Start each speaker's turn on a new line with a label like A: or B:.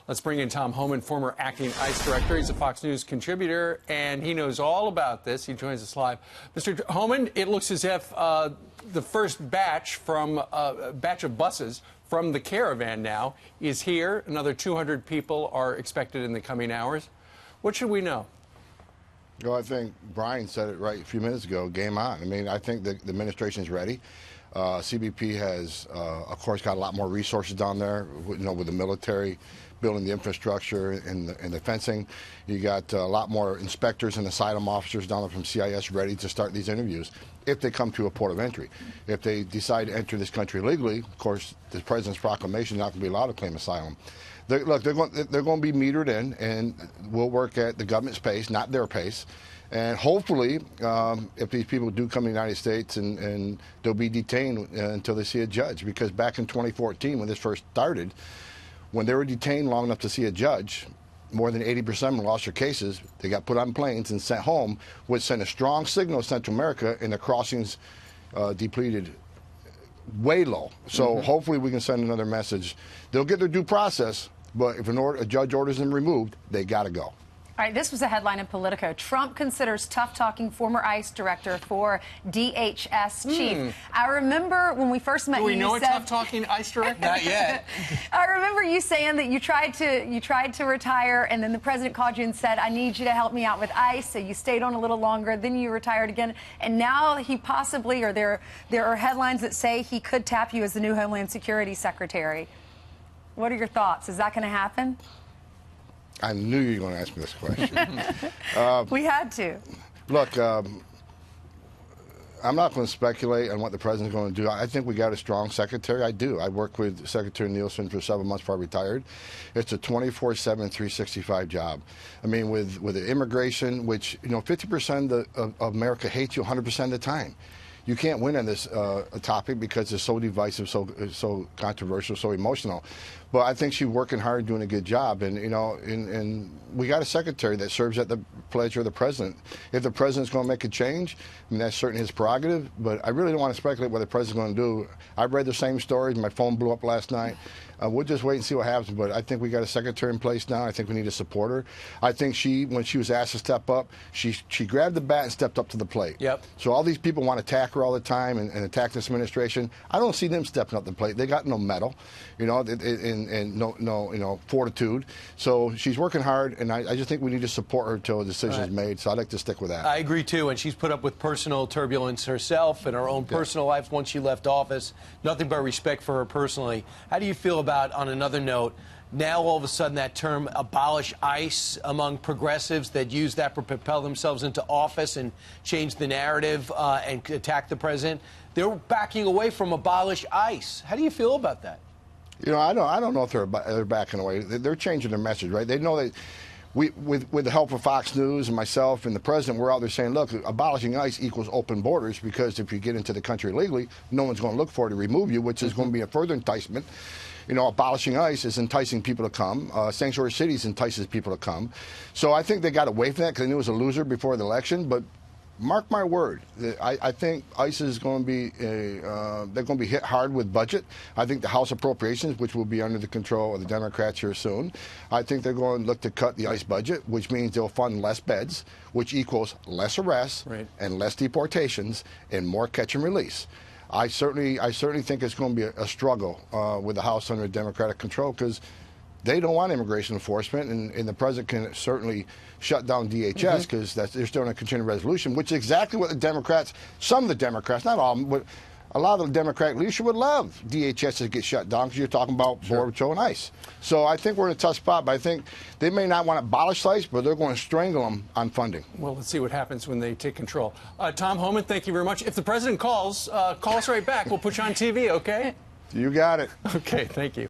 A: Let's bring in Tom Homan, former acting ICE director. He's a Fox News contributor, and he knows all about this. He joins us live. Mr. Homan, it looks as if the first batch of buses from the Caravan now is here. Another 200 people are expected in the coming hours. What should we know?
B: Well, I think Brian said it right a few minutes ago. Game on. I mean, I think the administration is ready. CBP has, of course, got a lot more resources down there, with the military building the infrastructure and the fencing. You got a lot more inspectors and asylum officers down there from CIS ready to start these interviews if they come to a port of entry. If they decide to enter this country legally, of course, the president's proclamation is not going to be allowed to claim asylum. They're going to be metered in, and we'll work at the government's pace, not their pace. And hopefully, if these people do come to the United States, and they'll be detained until they see a judge. Because back in 2014, when this first started, when they were detained long enough to see a judge, more than 80% of them lost their cases. They got put on planes and sent home, which sent a strong signal to Central America, and the crossings depleted way low. So hopefully we can send another message. They'll get their due process, but if a judge orders them removed, they got to go.
C: All right, this was a headline in Politico. Trump considers tough-talking former ICE director for DHS chief. I remember when we first met you.
A: Do we know a tough-talking ICE director?
D: Not yet.
C: I remember you saying that you tried to retire, and then the president called you and said, "I need you to help me out with ICE." So you stayed on a little longer. Then you retired again, and now he possibly, or there are headlines that say he could tap you as the new Homeland Security Secretary. What are your thoughts? Is that going to happen?
B: I knew you were going to ask me this question.
C: We had to.
B: Look, I'm not going to speculate on what the president's going to do. I think we got a strong secretary. I do. I worked with Secretary Nielsen for 7 months before I retired. It's a 24/7, 365 job. I mean, with the immigration, which 50% of America hates you 100% of the time. You can't win on this topic because it's so divisive, so controversial, so emotional. But I think she's working hard, doing a good job, and and we got a secretary that serves at the pleasure of the president. If the president's going to make a change, I mean, that's certainly his prerogative. But I really don't want to speculate what the president's going to do. I've read the same stories. My phone blew up last night. We'll just wait and see what happens. But I think we got a secretary in place now. I think we need to support her. I think when she was asked to step up, she grabbed the bat and stepped up to the plate.
A: Yep.
B: So all these people want to attack her all the time and attack this administration. I don't see them stepping up to the plate. They got no mettle, and no fortitude. So she's working hard, and I just think we need to support her until a decision is made. So I'd like to stick with that.
D: I agree, too. And she's put up with personal turbulence herself in her own personal life once she left office. Nothing but respect for her personally. How do you feel about, on another note, now all of a sudden that term abolish ICE among progressives that use that to propel themselves into office and change the narrative and attack the president? They're backing away from abolish ICE. How do you feel about that?
B: I don't know if they're backing away. They're changing their message, right? They know that with the help of Fox News and myself and the president, we're out there saying, look, abolishing ICE equals open borders, because if you get into the country illegally, no one's going to look for it to remove you, which is going to be a further enticement. Abolishing ICE is enticing people to come. Sanctuary cities entices people to come. So I think they got away from that because they knew it was a loser before the election. But mark my word, I think ICE is going to be they're going to be hit hard with budget. I think the House Appropriations, which will be under the control of the Democrats here soon, I think they're going to look to cut the ICE budget, which means they'll fund less beds, which equals less arrests and less deportations and more catch and release. I certainly think it's going to be a struggle with the House under Democratic control, because they don't want immigration enforcement, and the president can certainly shut down DHS because they're still in a continuing resolution, which is exactly what the Democrats, some of the Democrats, not all of them, but a lot of the Democratic leadership would love DHS to get shut down, because you're talking about Border Patrol and ICE. So I think we're in a tough spot, but I think they may not want to abolish ICE, but they're going to strangle them on funding.
A: Well, let's see what happens when they take control. Tom Homan, thank you very much. If the president calls, call us right back. We'll put you on TV, okay?
B: You got it.
A: Okay, thank you.